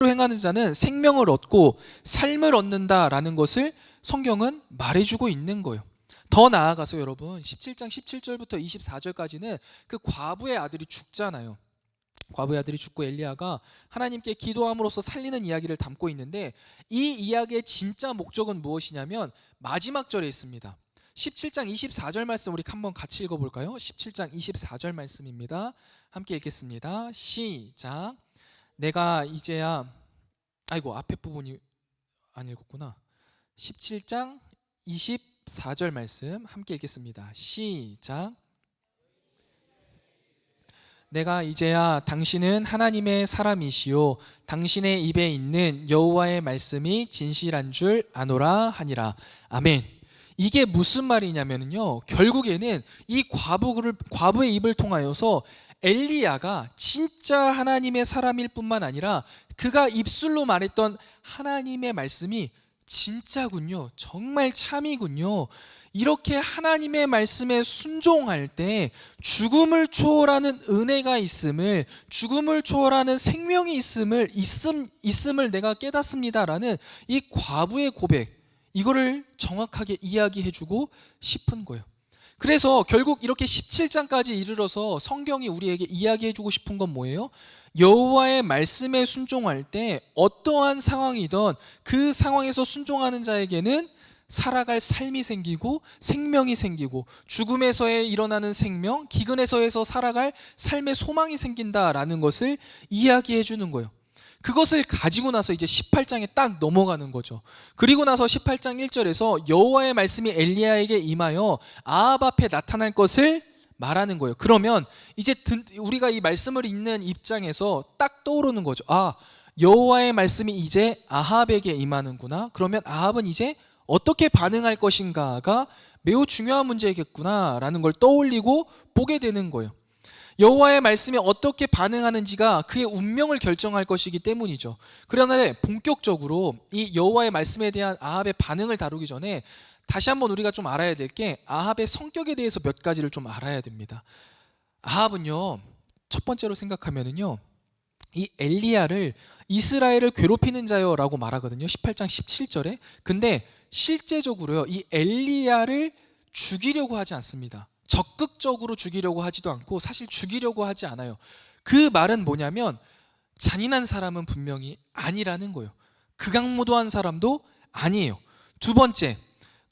행하는 자는 생명을 얻고 삶을 얻는다라는 것을 성경은 말해주고 있는 거예요. 더 나아가서 여러분 17장 17절부터 24절까지는 그 과부의 아들이 죽잖아요. 과부의 아들이 죽고 엘리야가 하나님께 기도함으로써 살리는 이야기를 담고 있는데, 이 이야기의 진짜 목적은 무엇이냐면 마지막 절에 있습니다. 17장 24절 말씀 우리 한번 같이 읽어볼까요? 17장 24절 말씀입니다. 함께 읽겠습니다. 시작. 내가 이제야 앞에 부분이 안 읽었구나. 17장 24절 말씀 함께 읽겠습니다. 시작. 내가 이제야 당신은 하나님의 사람이시요 당신의 입에 있는 여호와의 말씀이 진실한 줄 아노라 하니라. 아멘. 이게 무슨 말이냐면요, 결국에는 이 과부의 입을 통하여서 엘리야가 진짜 하나님의 사람일 뿐만 아니라 그가 입술로 말했던 하나님의 말씀이 진짜군요, 정말 참이군요. 이렇게 하나님의 말씀에 순종할 때 죽음을 초월하는 은혜가 있음을, 죽음을 초월하는 생명이 있음을 내가 깨닫습니다라는 이 과부의 고백, 이거를 정확하게 이야기해주고 싶은 거예요. 그래서 결국 이렇게 17장까지 이르러서 성경이 우리에게 이야기해주고 싶은 건 뭐예요? 여호와의 말씀에 순종할 때 어떠한 상황이든 그 상황에서 순종하는 자에게는 살아갈 삶이 생기고 생명이 생기고, 죽음에서의 일어나는 생명, 기근에서에서 살아갈 삶의 소망이 생긴다라는 것을 이야기해 주는 거예요. 그것을 가지고 나서 이제 18장에 딱 넘어가는 거죠. 그리고 나서 18장 1절에서 여호와의 말씀이 엘리야에게 임하여 아합 앞에 나타날 것을 말하는 거예요. 그러면 이제 우리가 이 말씀을 읽는 입장에서 딱 떠오르는 거죠. 여호와의 말씀이 이제 아합에게 임하는구나. 그러면 아합은 이제 어떻게 반응할 것인가가 매우 중요한 문제겠구나라는 걸 떠올리고 보게 되는 거예요. 여호와의 말씀이 어떻게 반응하는지가 그의 운명을 결정할 것이기 때문이죠. 그러나 본격적으로 이 여호와의 말씀에 대한 아합의 반응을 다루기 전에 다시 한번 우리가 좀 알아야 될 게 아합의 성격에 대해서 몇 가지를 좀 알아야 됩니다. 아합은요, 첫 번째로 생각하면은요, 이 엘리야를 이스라엘을 괴롭히는 자요라고 말하거든요. 18장 17절에. 근데 실제적으로요, 이 엘리야를 죽이려고 하지 않습니다. 적극적으로 죽이려고 하지도 않고 사실 죽이려고 하지 않아요. 그 말은 뭐냐면 잔인한 사람은 분명히 아니라는 거예요. 극악무도한 사람도 아니에요. 두 번째,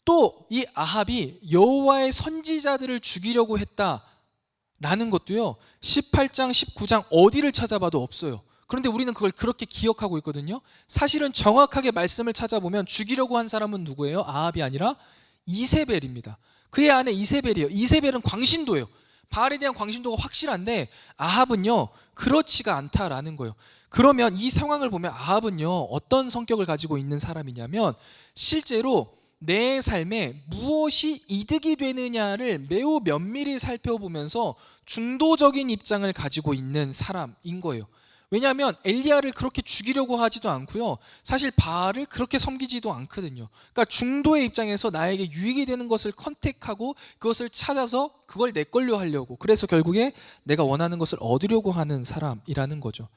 또 이 아합이 여호와의 선지자들을 죽이려고 했다라는 것도요, 18장 19장 어디를 찾아봐도 없어요. 그런데 우리는 그걸 그렇게 기억하고 있거든요. 사실은 정확하게 말씀을 찾아보면 죽이려고 한 사람은 누구예요? 아합이 아니라 이세벨입니다. 그의 아내 이세벨이에요. 이세벨은 광신도예요. 바알에 대한 광신도가 확실한데 아합은요, 그렇지가 않다라는 거예요. 그러면 이 상황을 보면 아합은요, 어떤 성격을 가지고 있는 사람이냐면 실제로 내 삶에 무엇이 이득이 되느냐를 매우 면밀히 살펴보면서 중도적인 입장을 가지고 있는 사람인 거예요. 왜냐하면 엘리야를 그렇게 죽이려고 하지도 않고요, 사실 바알을 그렇게 섬기지도 않거든요. 그러니까 중도의 입장에서 나에게 유익이 되는 것을 컨택하고 그것을 찾아서 그걸 내 걸로 하려고, 그래서 결국에 내가 원하는 것을 얻으려고 하는 사람이라는 거죠.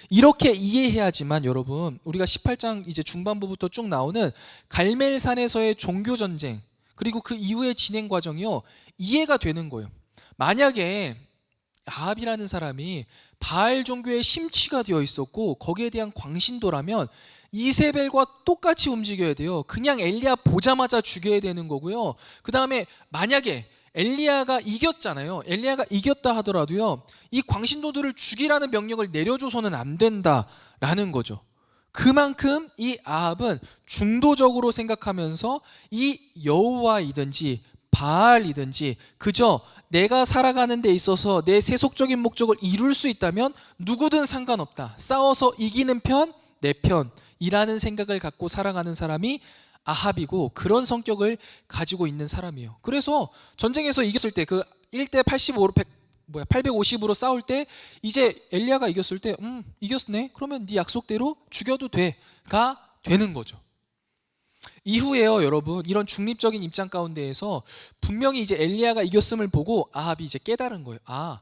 이렇게 이해해야지만 여러분, 우리가 18장 이제 중반부부터 쭉 나오는 갈멜산에서의 종교전쟁, 그리고 그 이후의 진행 과정이요, 이해가 되는 거예요. 만약에 아합이라는 사람이 바알 종교에 심취가 되어 있었고 거기에 대한 광신도라면 이세벨과 똑같이 움직여야 돼요. 그냥 엘리야 보자마자 죽여야 되는 거고요. 그 다음에 만약에 엘리야가 이겼잖아요. 엘리야가 이겼다 하더라도요, 이 광신도들을 죽이라는 명령을 내려줘서는 안 된다라는 거죠. 그만큼 이 아합은 중도적으로 생각하면서 이 여호와이든지 바알이든지 그저 내가 살아가는 데 있어서 내 세속적인 목적을 이룰 수 있다면 누구든 상관없다, 싸워서 이기는 편, 내 편이라는 생각을 갖고 살아가는 사람이 아합이고, 그런 성격을 가지고 있는 사람이에요. 그래서 전쟁에서 이겼을 때 그 1대 850으로 싸울 때 이제 엘리야가 이겼을 때 이겼네? 그러면 네 약속대로 죽여도 돼가 되는 거죠. 이후에요, 여러분, 이런 중립적인 입장 가운데에서 분명히 이제 엘리야가 이겼음을 보고 아합이 이제 깨달은 거예요. 아,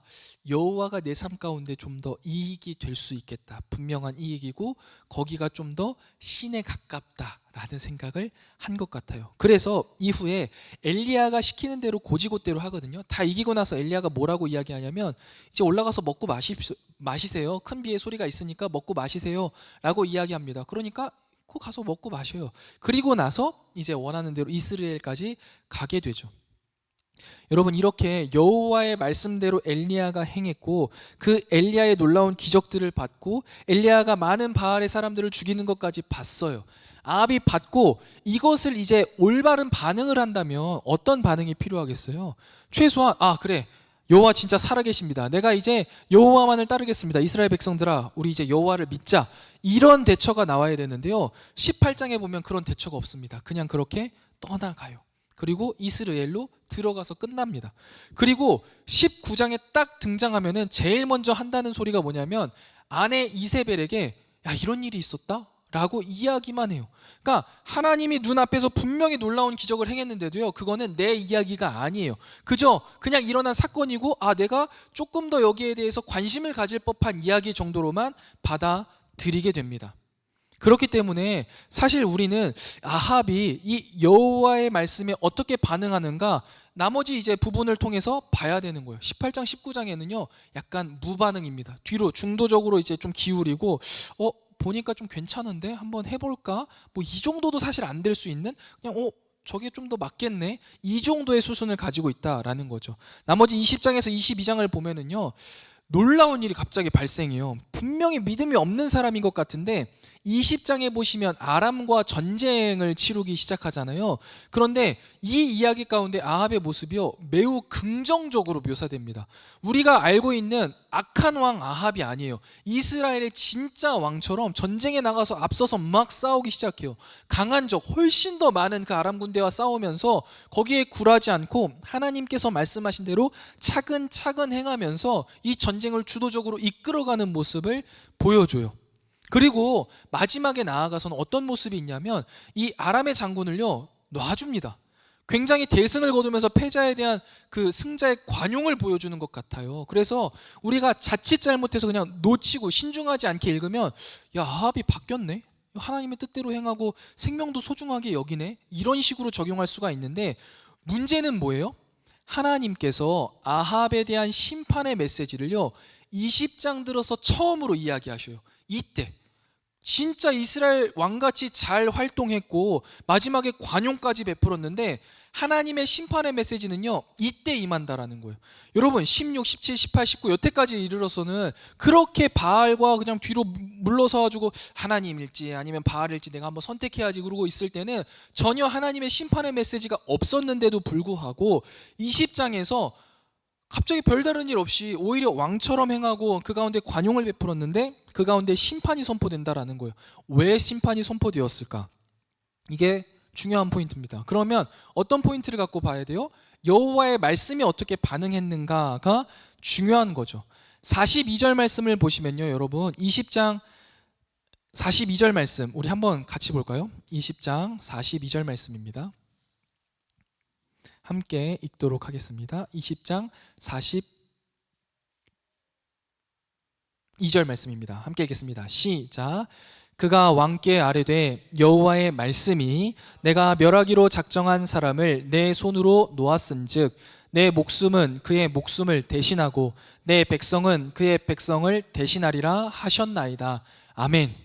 여호와가 내 삶 가운데 좀 더 이익이 될 수 있겠다. 분명한 이익이고 거기가 좀 더 신에 가깝다라는 생각을 한 것 같아요. 그래서 이후에 엘리야가 시키는 대로 고지고대로 하거든요. 다 이기고 나서 엘리야가 뭐라고 이야기하냐면 이제 올라가서 먹고 마시세요. 큰 비의 소리가 있으니까 먹고 마시세요 라고 이야기합니다. 그러니까 그 가서 먹고 마셔요. 그리고 나서 이제 원하는 대로 이스라엘까지 가게 되죠. 여러분, 이렇게 여호와의 말씀대로 엘리야가 행했고 그 엘리야의 놀라운 기적들을 봤고 엘리야가 많은 바알의 사람들을 죽이는 것까지 봤어요. 아합이 봤고 이것을 이제 올바른 반응을 한다면 어떤 반응이 필요하겠어요? 최소한 그래, 여호와 진짜 살아계십니다. 내가 이제 여호와만을 따르겠습니다. 이스라엘 백성들아, 우리 이제 여호와를 믿자. 이런 대처가 나와야 되는데요, 18장에 보면 그런 대처가 없습니다. 그냥 그렇게 떠나가요. 그리고 이스라엘로 들어가서 끝납니다. 그리고 19장에 딱 등장하면은 제일 먼저 한다는 소리가 뭐냐면 아내 이세벨에게 야, 이런 일이 있었다? 라고 이야기만 해요. 그러니까 하나님이 눈앞에서 분명히 놀라운 기적을 행했는데도요, 그거는 내 이야기가 아니에요. 그냥 일어난 사건이고 내가 조금 더 여기에 대해서 관심을 가질 법한 이야기 정도로만 받아들이게 됩니다. 그렇기 때문에 사실 우리는 아합이 이 여호와의 말씀에 어떻게 반응하는가 나머지 이제 부분을 통해서 봐야 되는 거예요. 18장 19장에는요 약간 무반응입니다. 뒤로 중도적으로 이제 좀 기울이고 보니까 좀 괜찮은데 한번 해볼까? 뭐 이 정도도 사실 안 될 수 있는 그냥 저게 좀 더 맞겠네, 이 정도의 수준을 가지고 있다라는 거죠. 나머지 20장에서 22장을 보면은요 놀라운 일이 갑자기 발생해요. 분명히 믿음이 없는 사람인 것 같은데 20장에 보시면 아람과 전쟁을 치르기 시작하잖아요. 그런데 이 이야기 가운데 아합의 모습이요 매우 긍정적으로 묘사됩니다. 우리가 알고 있는 악한 왕 아합이 아니에요. 이스라엘의 진짜 왕처럼 전쟁에 나가서 앞서서 막 싸우기 시작해요. 강한 적 훨씬 더 많은 그 아람 군대와 싸우면서 거기에 굴하지 않고 하나님께서 말씀하신 대로 차근차근 행하면서 이 전쟁을 주도적으로 이끌어가는 모습을 보여줘요. 그리고 마지막에 나아가서는 어떤 모습이 있냐면 이 아람의 장군을요 놔줍니다. 굉장히 대승을 거두면서 패자에 대한 그 승자의 관용을 보여주는 것 같아요. 그래서 우리가 자칫 잘못해서 그냥 놓치고 신중하지 않게 읽으면 야, 아합이 바뀌었네, 하나님의 뜻대로 행하고 생명도 소중하게 여기네, 이런 식으로 적용할 수가 있는데 문제는 뭐예요? 하나님께서 아합에 대한 심판의 메시지를요 20장 들어서 처음으로 이야기하셔요. 이때 진짜 이스라엘 왕같이 잘 활동했고 마지막에 관용까지 베풀었는데 하나님의 심판의 메시지는요 이때 임한다라는 거예요. 여러분 16, 17, 18, 19 여태까지 이르러서는 그렇게 바알과 그냥 뒤로 물러서 가지고 하나님일지 아니면 바알일지 내가 한번 선택해야지 그러고 있을 때는 전혀 하나님의 심판의 메시지가 없었는데도 불구하고 20장에서 갑자기 별다른 일 없이 오히려 왕처럼 행하고 그 가운데 관용을 베풀었는데 그 가운데 심판이 선포된다라는 거예요. 왜 심판이 선포되었을까? 이게 중요한 포인트입니다. 그러면 어떤 포인트를 갖고 봐야 돼요? 여호와의 말씀이 어떻게 반응했는가가 중요한 거죠. 42절 말씀을 보시면요 여러분, 20장 42절 말씀 우리 한번 같이 볼까요? 20장 42절 말씀입니다. 함께 읽도록 하겠습니다. 20장 42절 말씀입니다. 함께 읽겠습니다. 시작. 그가 왕께 아뢰되 여호와의 말씀이 내가 멸하기로 작정한 사람을 내 손으로 놓았은즉 내 목숨은 그의 목숨을 대신하고 내 백성은 그의 백성을 대신하리라 하셨나이다. 아멘.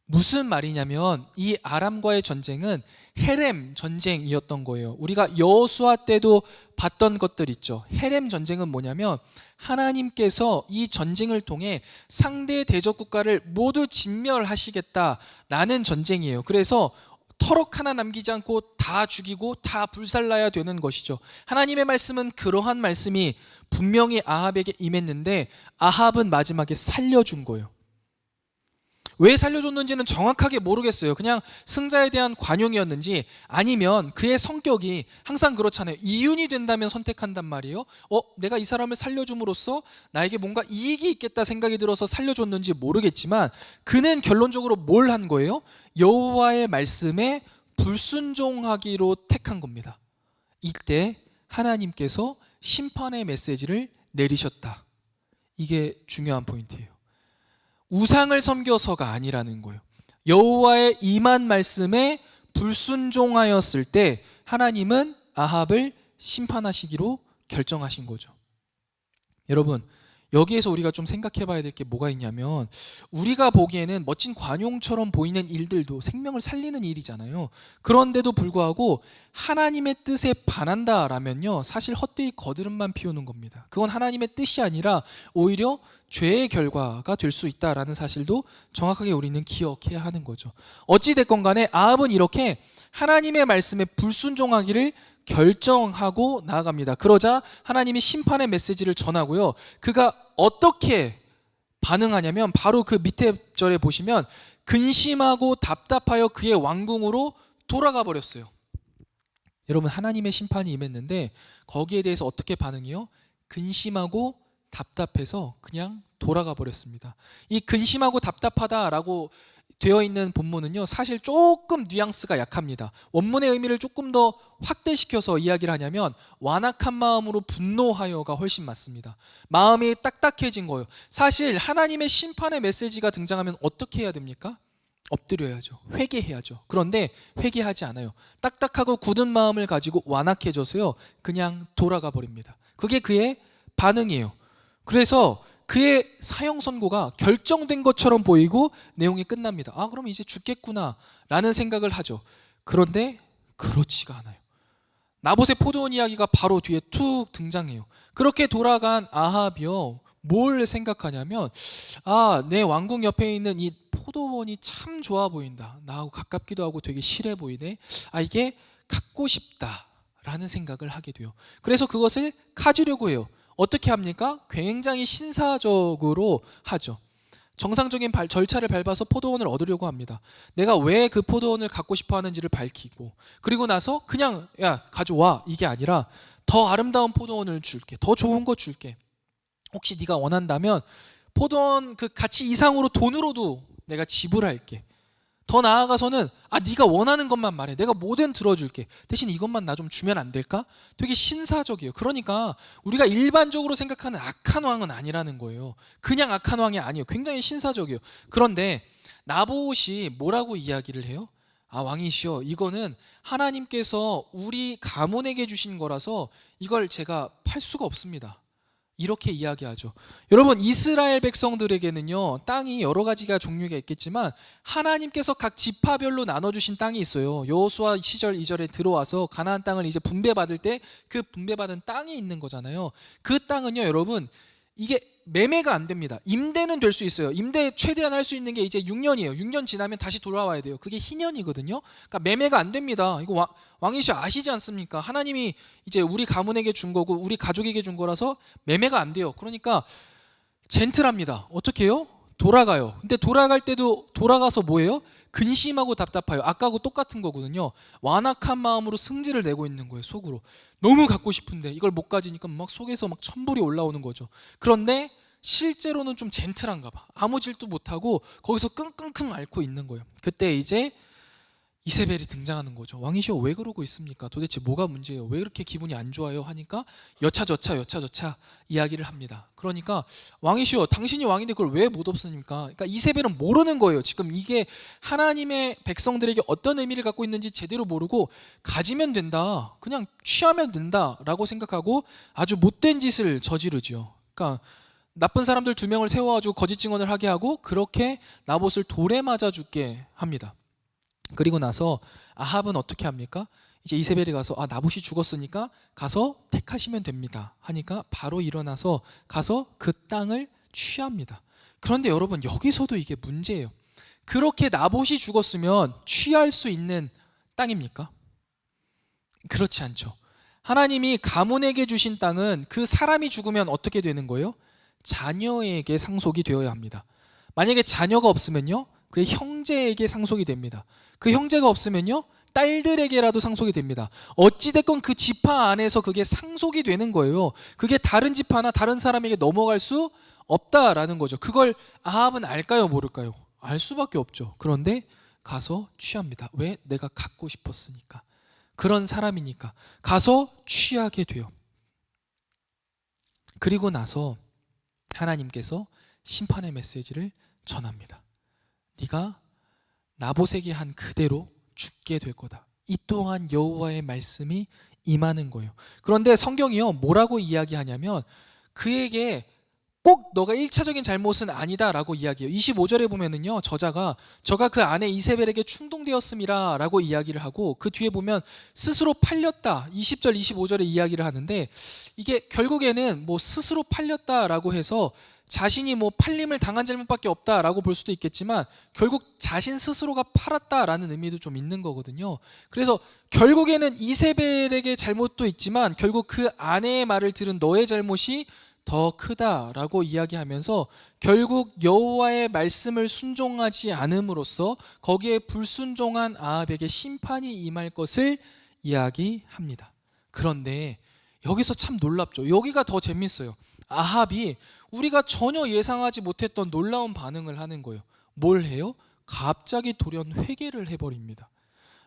무슨 말이냐면 이 아람과의 전쟁은 헤렘 전쟁이었던 거예요. 우리가 여호수아 때도 봤던 것들 있죠. 헤렘 전쟁은 뭐냐면 하나님께서 이 전쟁을 통해 상대 대적 국가를 모두 진멸하시겠다라는 전쟁이에요. 그래서 터럭 하나 남기지 않고 다 죽이고 다 불살라야 되는 것이죠. 하나님의 말씀은 그러한 말씀이 분명히 아합에게 임했는데 아합은 마지막에 살려준 거예요. 왜 살려줬는지는 정확하게 모르겠어요. 그냥 승자에 대한 관용이었는지 아니면 그의 성격이 항상 그렇잖아요. 이윤이 된다면 선택한단 말이에요. 내가 이 사람을 살려줌으로써 나에게 뭔가 이익이 있겠다 생각이 들어서 살려줬는지 모르겠지만 그는 결론적으로 뭘 한 거예요? 여호와의 말씀에 불순종하기로 택한 겁니다. 이때 하나님께서 심판의 메시지를 내리셨다. 이게 중요한 포인트예요. 우상을 섬겨서가 아니라는 거예요. 여호와의 임한 말씀에 불순종하였을 때 하나님은 아합을 심판하시기로 결정하신 거죠. 여러분, 여기에서 우리가 좀 생각해 봐야 될 게 뭐가 있냐면, 우리가 보기에는 멋진 관용처럼 보이는 일들도 생명을 살리는 일이잖아요. 그런데도 불구하고 하나님의 뜻에 반한다라면요, 사실 헛되이 거드름만 피우는 겁니다. 그건 하나님의 뜻이 아니라 오히려 죄의 결과가 될 수 있다라는 사실도 정확하게 우리는 기억해야 하는 거죠. 어찌됐건 간에 아합은 이렇게 하나님의 말씀에 불순종하기를 결정하고 나아갑니다. 그러자 하나님이 심판의 메시지를 전하고요, 그가 어떻게 반응하냐면 바로 그 밑에 절에 보시면 근심하고 답답하여 그의 왕궁으로 돌아가 버렸어요. 여러분, 하나님의 심판이 임했는데 거기에 대해서 어떻게 반응해요? 근심하고 답답해서 그냥 돌아가 버렸습니다. 이 근심하고 답답하다라고 되어 있는 본문은요, 사실 조금 뉘앙스가 약합니다. 원문의 의미를 조금 더 확대시켜서 이야기를 하냐면 완악한 마음으로 분노하여가 훨씬 맞습니다. 마음이 딱딱해진 거예요. 사실 하나님의 심판의 메시지가 등장하면 어떻게 해야 됩니까? 엎드려야죠. 회개해야죠. 그런데 회개하지 않아요. 딱딱하고 굳은 마음을 가지고 완악해져서요, 그냥 돌아가 버립니다. 그게 그의 반응이에요. 그래서 그의 사형 선고가 결정된 것처럼 보이고 내용이 끝납니다. 아, 그럼 이제 죽겠구나 라는 생각을 하죠. 그런데 그렇지가 않아요. 나봇의 포도원 이야기가 바로 뒤에 툭 등장해요. 그렇게 돌아간 아합이요, 뭘 생각하냐면, 아, 내 왕궁 옆에 있는 이 포도원이 참 좋아 보인다. 나하고 가깝기도 하고 되게 실해 보이네. 아, 이게 갖고 싶다라는 생각을 하게 돼요. 그래서 그것을 가지려고 해요. 어떻게 합니까? 굉장히 신사적으로 하죠. 정상적인 절차를 밟아서 포도원을 얻으려고 합니다. 내가 왜 그 포도원을 갖고 싶어 하는지를 밝히고, 그리고 나서 그냥 야, 가져와, 이게 아니라 더 아름다운 포도원을 줄게, 더 좋은 거 줄게, 혹시 네가 원한다면 포도원 그 가치 이상으로 돈으로도 내가 지불할게. 더 나아가서는 네가 원하는 것만 말해, 내가 뭐든 들어줄게, 대신 이것만 나 좀 주면 안 될까? 되게 신사적이에요. 그러니까 우리가 일반적으로 생각하는 악한 왕은 아니라는 거예요. 그냥 악한 왕이 아니에요. 굉장히 신사적이에요. 그런데 나봇이 뭐라고 이야기를 해요? 왕이시여, 이거는 하나님께서 우리 가문에게 주신 거라서 이걸 제가 팔 수가 없습니다. 이렇게 이야기하죠. 여러분, 이스라엘 백성들에게는요, 땅이 여러 가지가 종류가 있겠지만 하나님께서 각 지파별로 나눠주신 땅이 있어요. 여호수아 시절 2절에 들어와서 가나안 땅을 이제 분배받을 때 그 분배받은 땅이 있는 거잖아요. 그 땅은요, 여러분, 이게 매매가 안 됩니다. 임대는 될 수 있어요. 임대 최대한 할 수 있는 게 이제 6년이에요. 6년 지나면 다시 돌아와야 돼요. 그게 희년이거든요. 그러니까 매매가 안 됩니다. 이거 왕이시 아시지 않습니까? 하나님이 이제 우리 가문에게 준 거고 우리 가족에게 준 거라서 매매가 안 돼요. 그러니까 젠틀합니다. 어떻게 해요? 돌아가요. 근데 돌아갈 때도 돌아가서 뭐예요? 근심하고 답답해요. 아까하고 똑같은 거거든요. 완악한 마음으로 승질을 내고 있는 거예요. 속으로 너무 갖고 싶은데 이걸 못 가지니까 막 속에서 막 천불이 올라오는 거죠. 그런데 실제로는 좀 젠틀한가 봐. 아무 질도 못하고 거기서 끙끙끙 앓고 있는 거예요. 그때 이제 이세벨이 등장하는 거죠. 왕이시여, 왜 그러고 있습니까? 도대체 뭐가 문제예요? 왜 이렇게 기분이 안 좋아요? 하니까 여차저차 이야기를 합니다. 그러니까 왕이시여, 당신이 왕인데 그걸 왜 못 없습니까? 그러니까 이세벨은 모르는 거예요. 지금 이게 하나님의 백성들에게 어떤 의미를 갖고 있는지 제대로 모르고 가지면 된다, 그냥 취하면 된다라고 생각하고 아주 못된 짓을 저지르죠. 그러니까 나쁜 사람들 2명을 세워가지고 거짓 증언을 하게 하고 그렇게 나봇을 돌에 맞아 죽게 합니다. 그리고 나서 아합은 어떻게 합니까? 이제 이세벨이 가서 나봇이 죽었으니까 가서 택하시면 됩니다 하니까 바로 일어나서 가서 그 땅을 취합니다. 그런데 여러분, 여기서도 이게 문제예요. 그렇게 나봇이 죽었으면 취할 수 있는 땅입니까? 그렇지 않죠. 하나님이 가문에게 주신 땅은 그 사람이 죽으면 어떻게 되는 거예요? 자녀에게 상속이 되어야 합니다. 만약에 자녀가 없으면요, 그의 형제에게 상속이 됩니다. 그 형제가 없으면요, 딸들에게라도 상속이 됩니다. 어찌됐건 그 지파 안에서 그게 상속이 되는 거예요. 그게 다른 지파나 다른 사람에게 넘어갈 수 없다라는 거죠. 그걸 아합은 알까요, 모를까요? 알 수밖에 없죠. 그런데 가서 취합니다. 왜? 내가 갖고 싶었으니까. 그런 사람이니까 가서 취하게 돼요. 그리고 나서 하나님께서 심판의 메시지를 전합니다. 네가 나봇에게 한 그대로 죽게 될 거다. 이 또한 여호와의 말씀이 임하는 거예요. 그런데 성경이요, 뭐라고 이야기하냐면 그에게 꼭 너가 1차적인 잘못은 아니다 라고 이야기해요. 25절에 보면은요, 저자가 그 아내 이세벨에게 충동되었음이라 라고 이야기를 하고, 그 뒤에 보면 스스로 팔렸다 20절 25절에 이야기를 하는데, 이게 결국에는 뭐 스스로 팔렸다 라고 해서 자신이 뭐 팔림을 당한 잘못밖에 없다 라고 볼 수도 있겠지만, 결국 자신 스스로가 팔았다라는 의미도 좀 있는 거거든요. 그래서 결국에는 이세벨에게 잘못도 있지만 결국 그 아내의 말을 들은 너의 잘못이 더 크다라고 이야기하면서 결국 여호와의 말씀을 순종하지 않음으로써 거기에 불순종한 아합에게 심판이 임할 것을 이야기합니다. 그런데 여기서 참 놀랍죠. 여기가 더 재밌어요. 아합이 우리가 전혀 예상하지 못했던 놀라운 반응을 하는 거예요. 뭘 해요? 갑자기 돌연 회개를 해버립니다.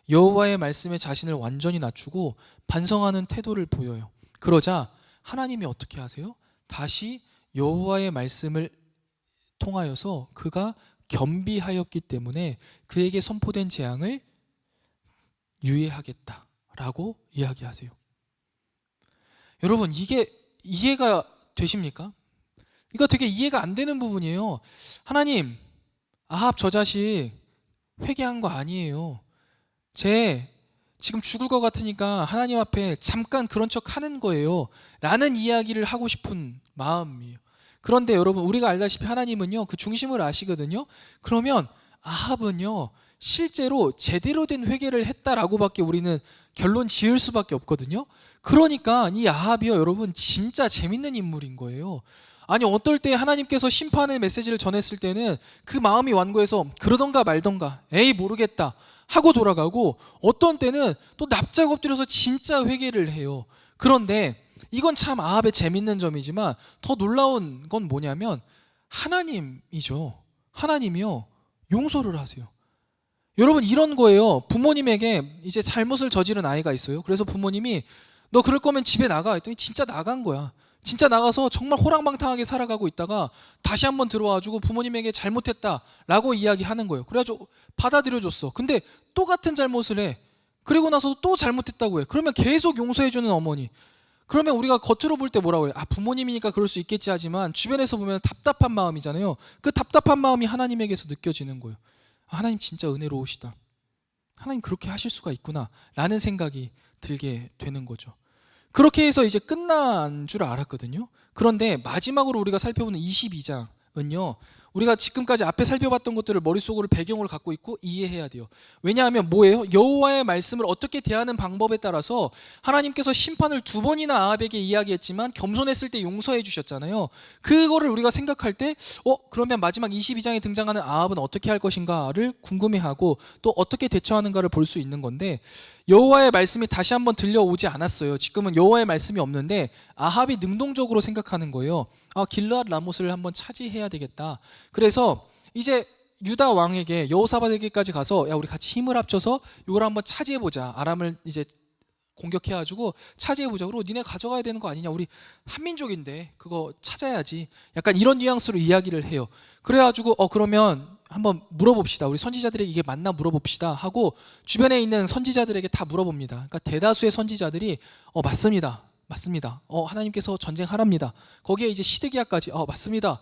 여호와의 말씀에 자신을 완전히 낮추고 반성하는 태도를 보여요. 그러자 하나님이 어떻게 하세요? 다시 여호와의 말씀을 통하여서 그가 겸비하였기 때문에 그에게 선포된 재앙을 유예하겠다라고 이야기하세요. 여러분, 이게 이해가 되십니까? 이거 되게 이해가 안 되는 부분이에요. 하나님, 아합 저 자식 회개한 거 아니에요. 쟤 지금 죽을 것 같으니까 하나님 앞에 잠깐 그런 척 하는 거예요 라는 이야기를 하고 싶은 마음이에요. 그런데 여러분, 우리가 알다시피 하나님은요, 그 중심을 아시거든요. 그러면 아합은요, 실제로 제대로 된 회개를 했다라고밖에 우리는 결론 지을 수밖에 없거든요. 그러니까 이 아합이요, 여러분, 진짜 재밌는 인물인 거예요. 아니, 어떨 때 하나님께서 심판의 메시지를 전했을 때는 그 마음이 완고해서 그러던가 말던가 에이 모르겠다 하고 돌아가고, 어떤 때는 또 납작 엎드려서 진짜 회개를 해요. 그런데 이건 참 아합의 재밌는 점이지만 더 놀라운 건 뭐냐면 하나님이죠. 하나님이요, 용서를 하세요. 여러분, 이런 거예요. 부모님에게 이제 잘못을 저지른 아이가 있어요. 그래서 부모님이 너 그럴 거면 집에 나가 했더니 진짜 나간 거야. 진짜 나가서 정말 호랑방탕하게 살아가고 있다가 다시 한번 들어와가지고 부모님에게 잘못했다라고 이야기하는 거예요. 그래가지고 받아들여줬어. 근데 또 같은 잘못을 해. 그리고 나서 또 잘못했다고 해. 그러면 계속 용서해주는 어머니. 그러면 우리가 겉으로 볼 때 뭐라고 해요? 아, 부모님이니까 그럴 수 있겠지 하지만 주변에서 보면 답답한 마음이잖아요. 그 답답한 마음이 하나님에게서 느껴지는 거예요. 아, 하나님 진짜 은혜로우시다. 하나님 그렇게 하실 수가 있구나 라는 생각이 들게 되는 거죠. 그렇게 해서 이제 끝난 줄 알았거든요. 그런데 마지막으로 우리가 살펴보는 22장은요, 우리가 지금까지 앞에 살펴봤던 것들을 머릿속으로 배경으로 갖고 있고 이해해야 돼요. 왜냐하면 뭐예요? 여호와의 말씀을 어떻게 대하는 방법에 따라서 하나님께서 심판을 2번이나 아합에게 이야기했지만 겸손했을 때 용서해 주셨잖아요. 그거를 우리가 생각할 때 그러면 마지막 22장에 등장하는 아합은 어떻게 할 것인가를 궁금해하고 또 어떻게 대처하는가를 볼 수 있는 건데, 여호와의 말씀이 다시 한번 들려오지 않았어요. 지금은 여호와의 말씀이 없는데 아합이 능동적으로 생각하는 거예요. 아, 길르앗 라못을 한번 차지해야 되겠다. 그래서 이제 유다 왕에게, 여호사밧에게까지 가서 야, 우리 같이 힘을 합쳐서 이걸 한번 차지해보자. 아람을 이제 공격해가지고 차지해보자. 그리고 니네 가져가야 되는 거 아니냐. 우리 한민족인데 그거 찾아야지. 약간 이런 뉘앙스로 이야기를 해요. 그래가지고 그러면 한번 물어봅시다. 우리 선지자들에게 이게 맞나 물어봅시다 하고 주변에 있는 선지자들에게 다 물어봅니다. 그러니까 대다수의 선지자들이 맞습니다. 맞습니다. 하나님께서 전쟁하랍니다. 거기에 이제 시드기야까지 맞습니다.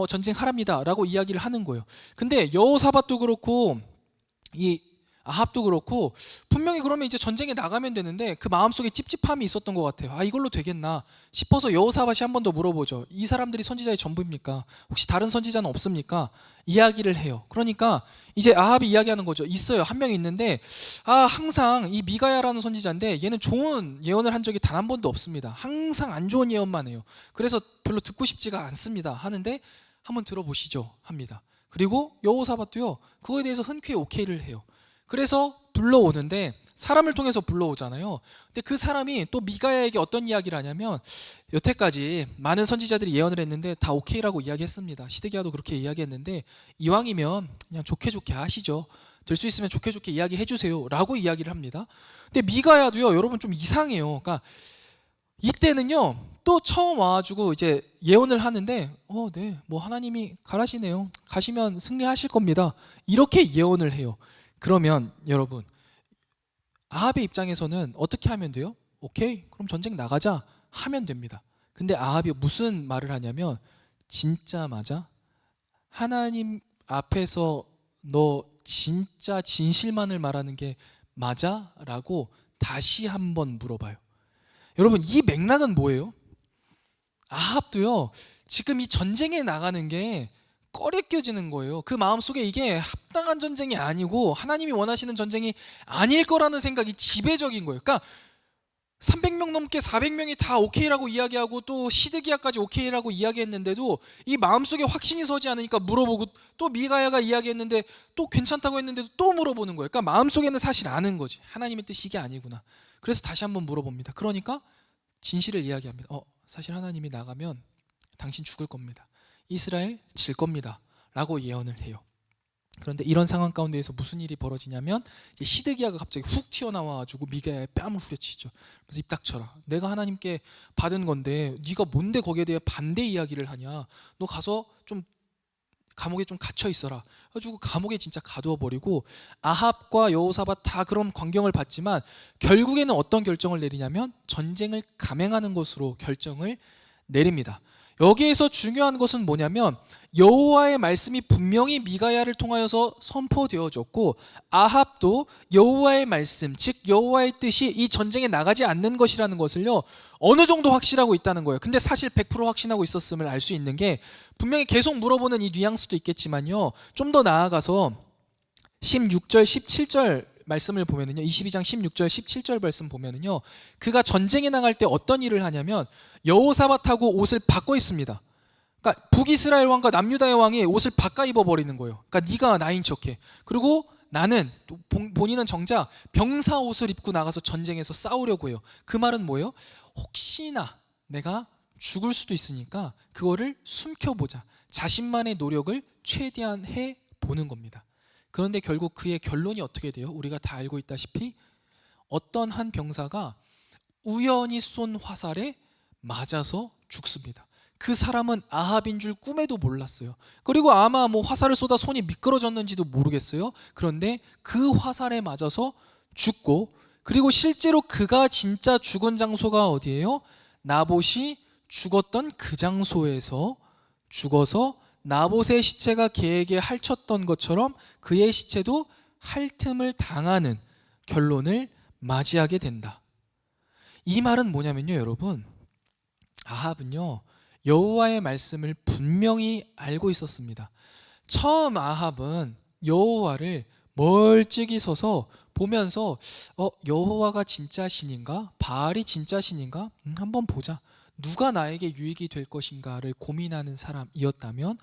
전쟁하랍니다 라고 이야기를 하는 거예요. 근데 여호사밧도 그렇고 이 아합도 그렇고 분명히 그러면 이제 전쟁에 나가면 되는데 그 마음속에 찝찝함이 있었던 것 같아요. 아, 이걸로 되겠나 싶어서 여호사밧이 한 번 더 물어보죠. 이 사람들이 선지자의 전부입니까? 혹시 다른 선지자는 없습니까? 이야기를 해요. 그러니까 이제 아합이 이야기하는 거죠. 있어요. 한 명 있는데 항상 이 미가야라는 선지자인데 얘는 좋은 예언을 한 적이 단 한 번도 없습니다. 항상 안 좋은 예언만 해요. 그래서 별로 듣고 싶지가 않습니다 하는데 한번 들어보시죠 합니다. 그리고 여호사밧도요, 그거에 대해서 흔쾌히 오케이를 해요. 그래서 불러오는데 사람을 통해서 불러오잖아요. 근데 그 사람이 또 미가야에게 어떤 이야기를 하냐면, 여태까지 많은 선지자들이 예언을 했는데 다 오케이라고 이야기했습니다. 시드기야도 그렇게 이야기했는데 이왕이면 그냥 좋게 좋게 하시죠. 될 수 있으면 좋게 좋게 이야기해 주세요 라고 이야기를 합니다. 근데 미가야도요, 여러분 좀 이상해요. 그러니까 이때는요, 또 처음 와가지고 이제 예언을 하는데 네, 뭐 하나님이 가라시네요, 가시면 승리하실 겁니다, 이렇게 예언을 해요. 그러면 여러분, 아합의 입장에서는 어떻게 하면 돼요? 오케이, 그럼 전쟁 나가자 하면 됩니다. 근데 아합이 무슨 말을 하냐면, 진짜 맞아? 하나님 앞에서 너 진짜 진실만을 말하는 게 맞아? 라고 다시 한번 물어봐요. 여러분, 이 맥락은 뭐예요? 아합도요, 지금 이 전쟁에 나가는 게 꺼려 껴지는 거예요. 그 마음속에 이게 합당한 전쟁이 아니고 하나님이 원하시는 전쟁이 아닐 거라는 생각이 지배적인 거예요. 그러니까 300명 넘게 400명이 다 오케이라고 이야기하고 또 시드기야까지 오케이라고 이야기했는데도 이 마음속에 확신이 서지 않으니까 물어보고, 또 미가야가 이야기했는데 또 괜찮다고 했는데도 또 물어보는 거예요. 그러니까 마음속에는 사실 아는 거지, 하나님의 뜻이 이게 아니구나. 그래서 다시 한번 물어봅니다. 그러니까 진실을 이야기합니다. 사실 하나님이 나가면 당신 죽을 겁니다, 이스라엘 질 겁니다 라고 예언을 해요. 그런데 이런 상황 가운데에서 무슨 일이 벌어지냐면, 시드기야가 갑자기 훅 튀어나와가지고 미가야의 뺨을 후려치죠. 그래서 입 닥쳐라, 내가 하나님께 받은 건데 네가 뭔데 거기에 대해 반대 이야기를 하냐, 너 가서 좀 감옥에 좀 갇혀 있어라. 그래가지고 감옥에 진짜 가두어 버리고, 아합과 여호사밧 다 그런 광경을 봤지만 결국에는 어떤 결정을 내리냐면 전쟁을 감행하는 것으로 결정을 내립니다. 여기에서 중요한 것은 뭐냐면, 여호와의 말씀이 분명히 미가야를 통하여서 선포되어졌고, 아합도 여호와의 말씀, 즉 여호와의 뜻이 이 전쟁에 나가지 않는 것이라는 것을요, 어느 정도 확실하고 있다는 거예요. 근데 사실 100% 확신하고 있었음을 알 수 있는 게, 분명히 계속 물어보는 이 뉘앙스도 있겠지만요, 좀 더 나아가서 16절 17절 말씀을 보면은요, 22장 16절 17절 말씀 보면은요, 그가 전쟁에 나갈 때 어떤 일을 하냐면 여호사밧하고 옷을 바꿔 입습니다. 그러니까 북이스라엘 왕과 남유다의 왕이 옷을 바꿔 입어버리는 거예요. 그러니까 네가 나인 척해. 그리고 나는, 본인은 정작 병사 옷을 입고 나가서 전쟁에서 싸우려고 해요. 그 말은 뭐예요? 혹시나 내가 죽을 수도 있으니까 그거를 숨겨보자, 자신만의 노력을 최대한 해보는 겁니다. 그런데 결국 그의 결론이 어떻게 돼요? 우리가 다 알고 있다시피 어떤 한 병사가 우연히 쏜 화살에 맞아서 죽습니다. 그 사람은 아합인 줄 꿈에도 몰랐어요. 그리고 아마 뭐 화살을 쏘다 손이 미끄러졌는지도 모르겠어요. 그런데 그 화살에 맞아서 죽고, 그리고 실제로 그가 진짜 죽은 장소가 어디예요? 나봇이 죽었던 그 장소에서 죽어서 나봇의 시체가 그에게 핥혔던 것처럼 그의 시체도 핥음을 당하는 결론을 맞이하게 된다. 이 말은 뭐냐면요, 여러분, 아합은요, 여호와의 말씀을 분명히 알고 있었습니다. 처음 아합은 여호와를 멀찍이 서서 보면서 여호와가 진짜 신인가? 바알이 진짜 신인가? 한번 보자, 누가 나에게 유익이 될 것인가를 고민하는 사람이었다면,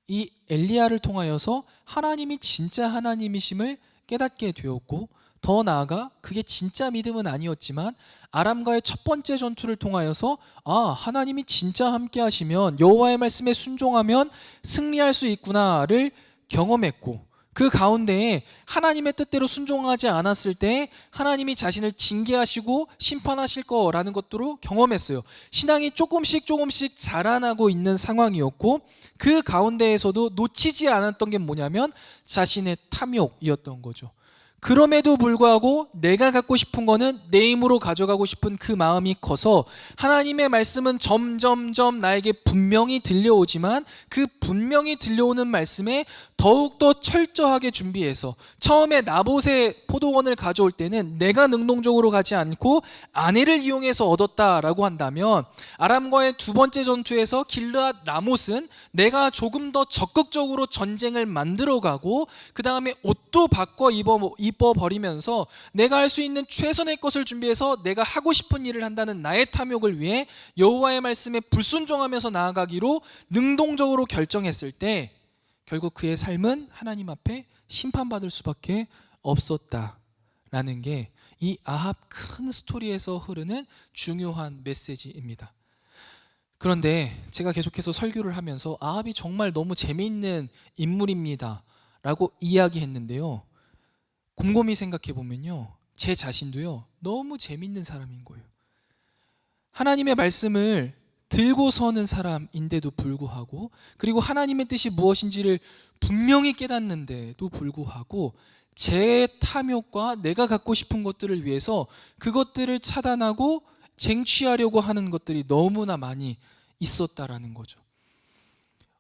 이 엘리야를 통하여서 하나님이 진짜 하나님이심을 깨닫게 되었고, 더 나아가 그게 진짜 믿음은 아니었지만 아람과의 첫 번째 전투를 통하여서 하나님이 진짜 함께 하시면, 여호와의 말씀에 순종하면 승리할 수 있구나를 경험했고, 그 가운데에 하나님의 뜻대로 순종하지 않았을 때 하나님이 자신을 징계하시고 심판하실 거라는 것들을 경험했어요. 신앙이 조금씩 자라나고 있는 상황이었고, 그 가운데에서도 놓치지 않았던 게 뭐냐면 자신의 탐욕이었던 거죠. 그럼에도 불구하고 내가 갖고 싶은 거는 내 힘으로 가져가고 싶은 그 마음이 커서, 하나님의 말씀은 점점점 나에게 분명히 들려오지만 그 분명히 들려오는 말씀에 더욱더 철저하게 준비해서, 처음에 나봇의 포도원을 가져올 때는 내가 능동적으로 가지 않고 아내를 이용해서 얻었다라고 한다면, 아람과의 두 번째 전투에서 길르앗 라못은 내가 조금 더 적극적으로 전쟁을 만들어가고 그 다음에 옷도 바꿔 입어버리면서 내가 할 수 있는 최선의 것을 준비해서 내가 하고 싶은 일을 한다는 나의 탐욕을 위해 여호와의 말씀에 불순종하면서 나아가기로 능동적으로 결정했을 때, 결국 그의 삶은 하나님 앞에 심판받을 수밖에 없었다라는 게 이 아합 큰 스토리에서 흐르는 중요한 메시지입니다. 그런데 제가 계속해서 설교를 하면서 아합이 정말 너무 재미있는 인물입니다 라고 이야기했는데요, 곰곰이 생각해 보면요, 제 자신도요 너무 재밌는 사람인 거예요. 하나님의 말씀을 들고 서는 사람인데도 불구하고, 그리고 하나님의 뜻이 무엇인지를 분명히 깨닫는데도 불구하고 제 탐욕과 내가 갖고 싶은 것들을 위해서 그것들을 차단하고 쟁취하려고 하는 것들이 너무나 많이 있었다라는 거죠.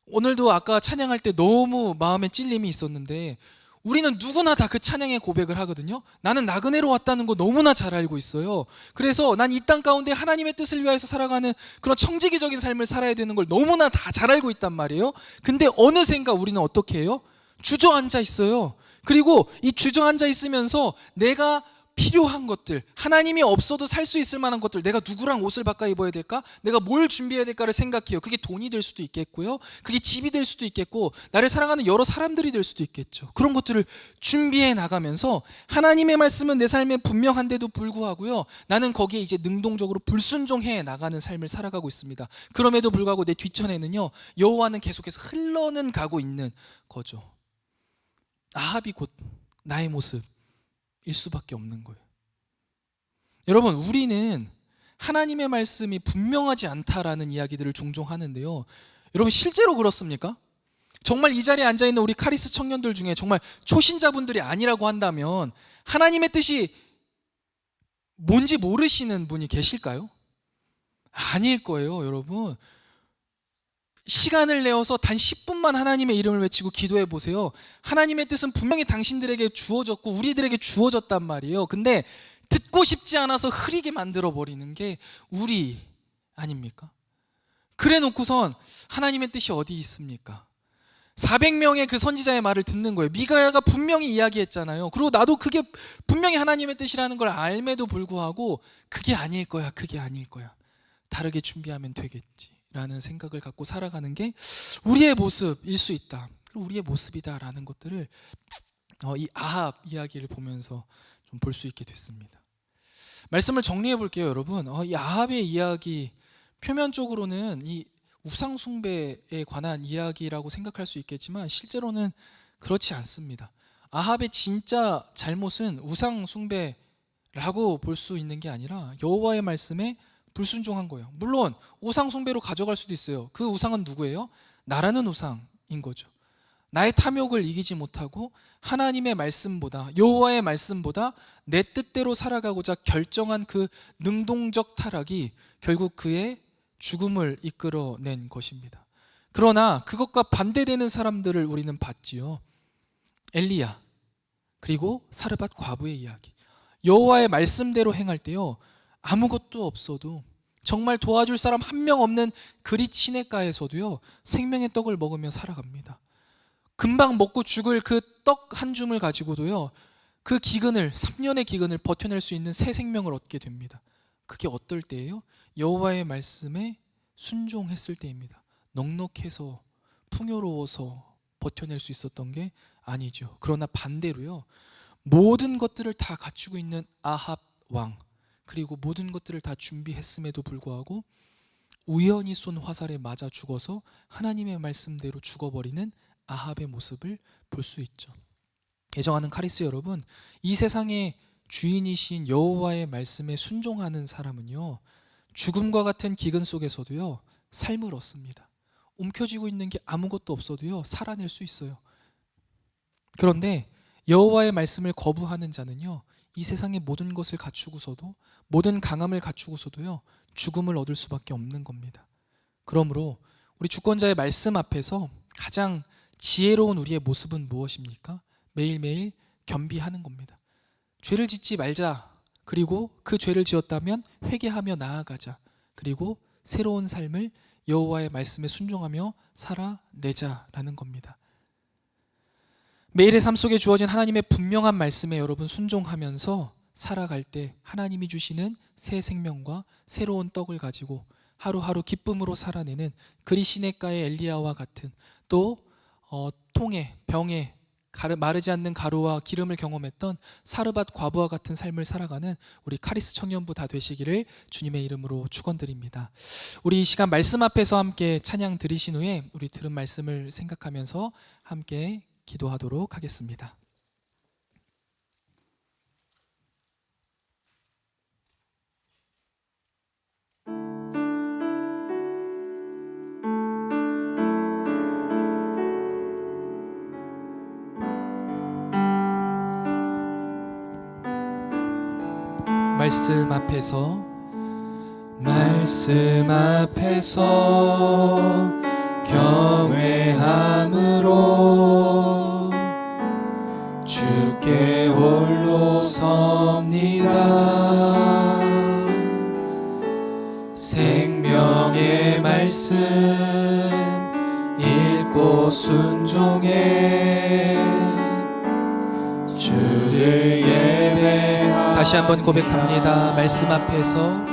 오늘도 아까 찬양할 때 너무 마음에 찔림이 있었는데, 우리는 누구나 다 그 찬양의 고백을 하거든요. 나는 나그네로 왔다는 거 너무나 잘 알고 있어요. 그래서 난 이 땅 가운데 하나님의 뜻을 위해서 살아가는 그런 청지기적인 삶을 살아야 되는 걸 너무나 다 잘 알고 있단 말이에요. 근데 어느샌가 우리는 어떻게 해요? 주저앉아 있어요. 그리고 이 주저앉아 있으면서 내가 필요한 것들, 하나님이 없어도 살 수 있을 만한 것들, 내가 누구랑 옷을 바꿔 입어야 될까? 내가 뭘 준비해야 될까를 생각해요. 그게 돈이 될 수도 있겠고요, 그게 집이 될 수도 있겠고, 나를 사랑하는 여러 사람들이 될 수도 있겠죠. 그런 것들을 준비해 나가면서 하나님의 말씀은 내 삶에 분명한데도 불구하고요, 나는 거기에 이제 능동적으로 불순종해 나가는 삶을 살아가고 있습니다. 그럼에도 불구하고 내 뒷전에는요, 여호와는 계속해서 흘러는 가고 있는 거죠. 아합이 곧 나의 모습 일 수밖에 없는 거예요. 여러분, 우리는 하나님의 말씀이 분명하지 않다라는 이야기들을 종종 하는데요, 여러분 실제로 그렇습니까? 정말 이 자리에 앉아있는 우리 카리스 청년들 중에 정말 초신자분들이 아니라고 한다면 하나님의 뜻이 뭔지 모르시는 분이 계실까요? 아닐 거예요. 여러분, 시간을 내어서 단 10분만 하나님의 이름을 외치고 기도해 보세요. 하나님의 뜻은 분명히 당신들에게 주어졌고 우리들에게 주어졌단 말이에요. 근데 듣고 싶지 않아서 흐리게 만들어 버리는 게 우리 아닙니까? 그래 놓고선 하나님의 뜻이 어디 있습니까? 400명의 그 선지자의 말을 듣는 거예요. 미가야가 분명히 이야기했잖아요. 그리고 나도 그게 분명히 하나님의 뜻이라는 걸 알매도 불구하고 그게 아닐 거야, 그게 아닐 거야, 다르게 준비하면 되겠지 라는 생각을 갖고 살아가는 게 우리의 모습일 수 있다, 우리의 모습이다라는 것들을 이 아합 이야기를 보면서 좀 볼 수 있게 됐습니다. 말씀을 정리해 볼게요, 여러분. 이 아합의 이야기, 표면적으로는 이 우상 숭배에 관한 이야기라고 생각할 수 있겠지만 실제로는 그렇지 않습니다. 아합의 진짜 잘못은 우상 숭배라고 볼 수 있는 게 아니라 여호와의 말씀에 불순종한 거예요. 물론 우상 숭배로 가져갈 수도 있어요. 그 우상은 누구예요? 나라는 우상인 거죠. 나의 탐욕을 이기지 못하고 하나님의 말씀보다, 여호와의 말씀보다 내 뜻대로 살아가고자 결정한 그 능동적 타락이 결국 그의 죽음을 이끌어낸 것입니다. 그러나 그것과 반대되는 사람들을 우리는 봤지요. 엘리야, 그리고 사르밧 과부의 이야기. 여호와의 말씀대로 행할 때요, 아무것도 없어도, 정말 도와줄 사람 한 명 없는 그릿 시냇가에서도요, 생명의 떡을 먹으며 살아갑니다. 금방 먹고 죽을 그 떡 한 줌을 가지고도요, 그 기근을, 3년의 기근을 버텨낼 수 있는 새 생명을 얻게 됩니다. 그게 어떨 때예요? 여호와의 말씀에 순종했을 때입니다. 넉넉해서 풍요로워서 버텨낼 수 있었던 게 아니죠. 그러나 반대로요, 모든 것들을 다 갖추고 있는 아합 왕, 그리고 모든 것들을 다 준비했음에도 불구하고 우연히 쏜 화살에 맞아 죽어서 하나님의 말씀대로 죽어버리는 아합의 모습을 볼 수 있죠. 애정하는 카리스 여러분, 이 세상의 주인이신 여호와의 말씀에 순종하는 사람은요, 죽음과 같은 기근 속에서도요 삶을 얻습니다. 움켜쥐고 있는 게 아무것도 없어도요 살아낼 수 있어요. 그런데 여호와의 말씀을 거부하는 자는요, 이 세상의 모든 것을 갖추고서도, 모든 강함을 갖추고서도요 죽음을 얻을 수밖에 없는 겁니다. 그러므로 우리 주권자의 말씀 앞에서 가장 지혜로운 우리의 모습은 무엇입니까? 매일매일 겸비하는 겁니다. 죄를 짓지 말자, 그리고 그 죄를 지었다면 회개하며 나아가자, 그리고 새로운 삶을 여호와의 말씀에 순종하며 살아내자라는 겁니다. 매일의 삶 속에 주어진 하나님의 분명한 말씀에 여러분 순종하면서 살아갈 때 하나님이 주시는 새 생명과 새로운 떡을 가지고 하루하루 기쁨으로 살아내는 그리 시냇가의 엘리야와 같은, 또 통에, 병에 마르지 않는 가루와 기름을 경험했던 사르밧 과부와 같은 삶을 살아가는 우리 카리스 청년부 다 되시기를 주님의 이름으로 축원드립니다. 우리 이 시간 말씀 앞에서 함께 찬양 드리신 후에 우리 들은 말씀을 생각하면서 함께 기도하도록 하겠습니다. 말씀 앞에서 경외함으로 주께 홀로 섭니다. 생명의 말씀 읽고 순종해 주를 예배하리. 다시 한번 고백합니다. 말씀 앞에서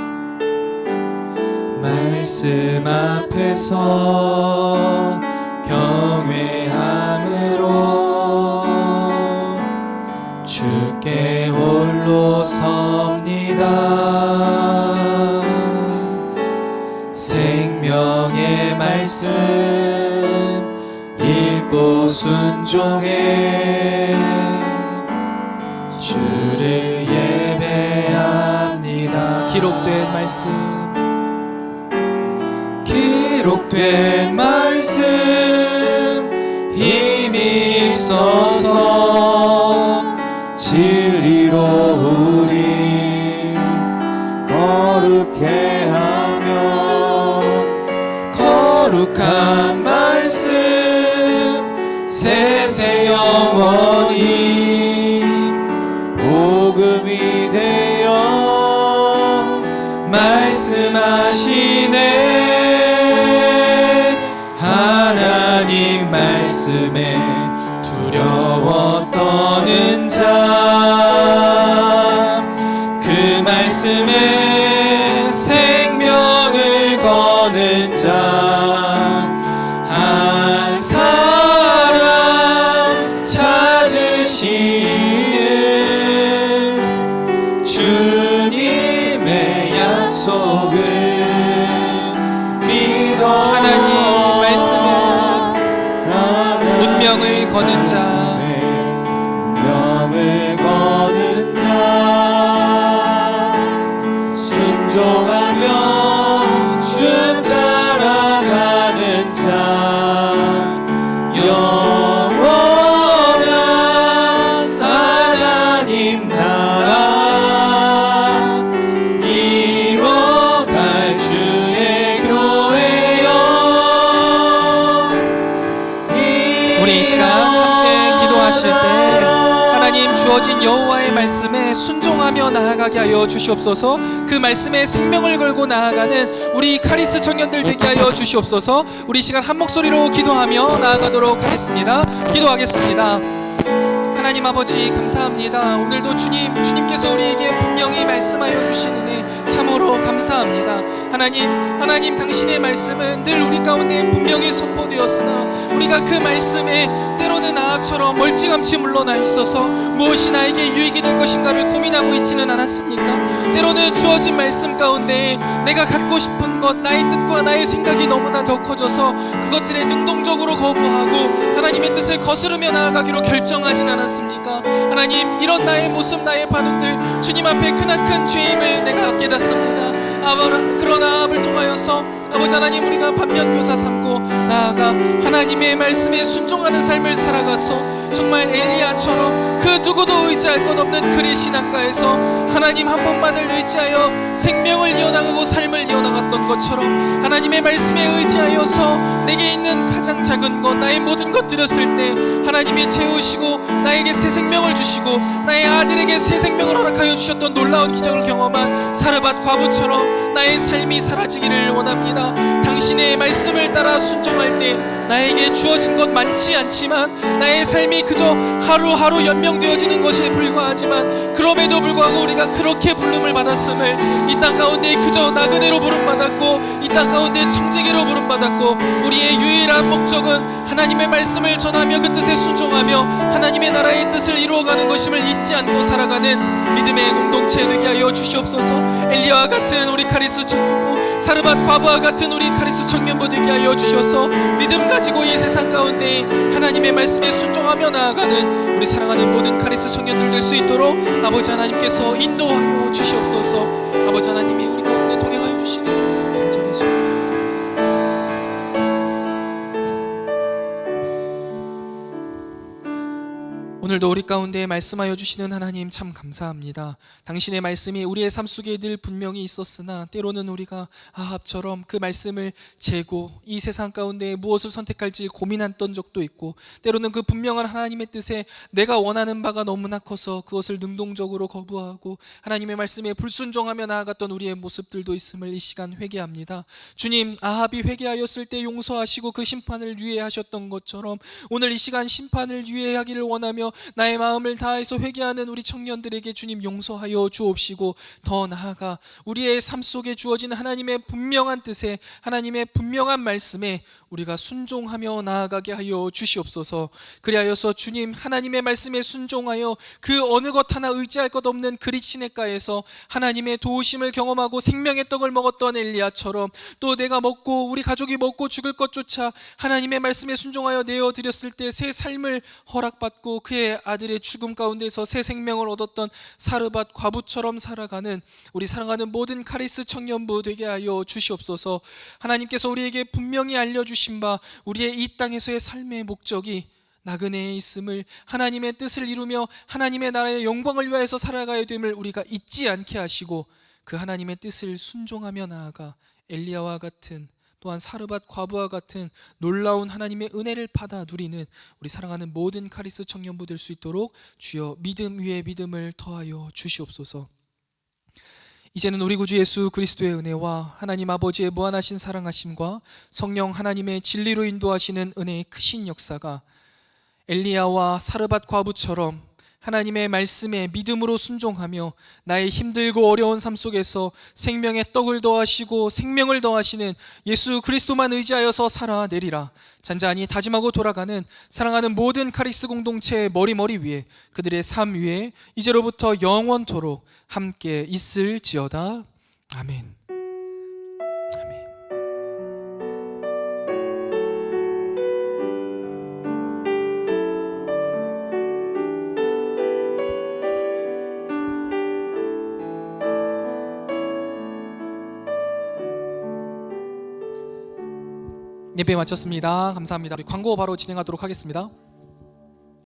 경외함으로 주께 홀로 섭니다. 생명의 말씀 읽고 순종해 주를 예배합니다. 기록된 말씀 힘이 있어서 진리로 우리 거룩해 하며 거룩한 말씀 세세 영원히 복음이 되어 말씀하시네. 하나님 말씀에 두려워 떠는 자, 그 말씀에 생명을 거는 자 한 사람 찾으시는 주님의 약속을 믿어. 하나님 말씀에 운명을 거는 자, 순종하며 주 따라가는 자, 영원한 하나님 나라 이뤄갈 주의 교회여. 우리 이 시간 함께 기도하실 때 하나님 주어진 여호와의 말씀에 순종하며 나아가게 하여 주시옵소서. 그 말씀에 생명을 걸고 나아가는 우리 카리스 청년들 되게 하여 주시옵소서. 우리 시간 한 목소리로 기도하며 나아가도록 하겠습니다. 기도하겠습니다. 하나님 아버지 감사합니다. 오늘도 주님께서 우리에게 분명히 말씀하여 주신 은혜 참으로 감사합니다. 하나님 당신의 말씀은 늘 우리 가운데 분명히 선포되었으나 우리가 그 말씀에 때로는 아합처럼 멀찌감치 물러나 있어서 무엇이 나에게 유익이 될 것인가를 고민하고 있지는 않았습니까? 때로는 주어진 말씀 가운데 내가 갖고 싶은 것, 나의 뜻과 나의 생각이 너무나 더 커져서 그것들에 능동적으로 거부하고 하나님의 뜻을 거스르며 나아가기로 결정하진 않았습니까? 하나님, 이런 나의 모습, 나의 반응들 주님 앞에 크나큰 죄임을 내가 깨닫습니다. 그러나 아합을 통하여서 아버지 하나님, 우리가 반면교사 삼고 나아가 하나님의 말씀에 순종하는 삶을 살아가서 정말 엘리야처럼 그 누구도 의지할 것 없는 그리 신앙가에서 하나님 한 분만을 의지하여 생명을 이어나가고 삶을 이어나갔던 것처럼 하나님의 말씀에 의지하여서 내게 있는 가장 작은 것, 나의 모든 것 드렸을 때 하나님이 채우시고 나에게 새 생명을 주시고 나의 아들에게 새 생명을 허락하여 주셨던 놀라운 기적을 경험한 사르밧 과부처럼 나의 삶이 사라지기를 원합니다. 당신의 말씀을 따라 순종할 때 나에게 주어진 것 많지 않지만 나의 삶이 그저 하루하루 연명되어지는 것에 불과하지만 그럼에도 불구하고 우리가 그렇게 부름을 받았음을, 이 땅 가운데 그저 나그네로 부름받았고 이 땅 가운데 청지기로 부름받았고 우리의 유일한 목적은 하나님의 말씀을 전하며 그 뜻에 순종하며 하나님의 나라의 뜻을 이루어가는 것임을 잊지 않고 살아가는 믿음의 공동체 되게 하여 주시옵소서. 엘리야와 같은 우리 카리스 청년부, 사르밧 과부와 같은 우리 카리스 청년부 되게 하여 주셔서 믿음 가지고 이 세상 가운데 하나님의 말씀에 순종하며 나아가는 우리 사랑하는 모든 카리스 청년들 될 수 있도록 아버지 하나님께서 인도하여 주시옵소서. 아버지 하나님이 우리 가운데 동행하여 주시기를 간절히 소원합니다. 오늘도 우리 가운데 말씀하여 주시는 하나님 참 감사합니다. 당신의 말씀이 우리의 삶 속에 늘 분명히 있었으나 때로는 우리가 아합처럼 그 말씀을 재고 이 세상 가운데 무엇을 선택할지 고민했던 적도 있고, 때로는 그 분명한 하나님의 뜻에 내가 원하는 바가 너무나 커서 그것을 능동적으로 거부하고 하나님의 말씀에 불순종하며 나아갔던 우리의 모습들도 있음을 이 시간 회개합니다. 주님, 아합이 회개하였을 때 용서하시고 그 심판을 유예하셨던 것처럼 오늘 이 시간 심판을 유예하기를 원하며 나의 마음을 다해서 회개하는 우리 청년들에게 주님 용서하여 주옵시고, 더 나아가 우리의 삶 속에 주어진 하나님의 분명한 뜻에, 하나님의 분명한 말씀에 우리가 순종하며 나아가게 하여 주시옵소서. 그리하여서 주님, 하나님의 말씀에 순종하여 그 어느 것 하나 의지할 것 없는 그릿시냇가에서 하나님의 도우심을 경험하고 생명의 떡을 먹었던 엘리야처럼 또 내가 먹고 우리 가족이 먹고 죽을 것조차 하나님의 말씀에 순종하여 내어드렸을 때 새 삶을 허락받고 그의 아들의 죽음 가운데서 새 생명을 얻었던 사르밧 과부처럼 살아가는 우리 사랑하는 모든 카리스 청년부 되게 하여 주시옵소서. 하나님께서 우리에게 분명히 알려주신 바 우리의 이 땅에서의 삶의 목적이 나그네에 있음을, 하나님의 뜻을 이루며 하나님의 나라의 영광을 위하여서 살아가야 됨을 우리가 잊지 않게 하시고 그 하나님의 뜻을 순종하며 나아가 엘리야와 같은, 또한 사르밧 과부와 같은 놀라운 하나님의 은혜를 받아 누리는 우리 사랑하는 모든 카리스 청년부 될 수 있도록 주여 믿음 위에 믿음을 더하여 주시옵소서. 이제는 우리 구주 예수 그리스도의 은혜와 하나님 아버지의 무한하신 사랑하심과 성령 하나님의 진리로 인도하시는 은혜의 크신 역사가 엘리야와 사르밧 과부처럼 하나님의 말씀에 믿음으로 순종하며 나의 힘들고 어려운 삶 속에서 생명의 떡을 더하시고 생명을 더하시는 예수 그리스도만 의지하여서 살아내리라 잔잔히 다짐하고 돌아가는 사랑하는 모든 카리스 공동체의 머리 위에, 그들의 삶 위에 이제로부터 영원토록 함께 있을지어다. 아멘. 아멘. 예배 마쳤습니다. 감사합니다. 우리 광고 바로 진행하도록 하겠습니다.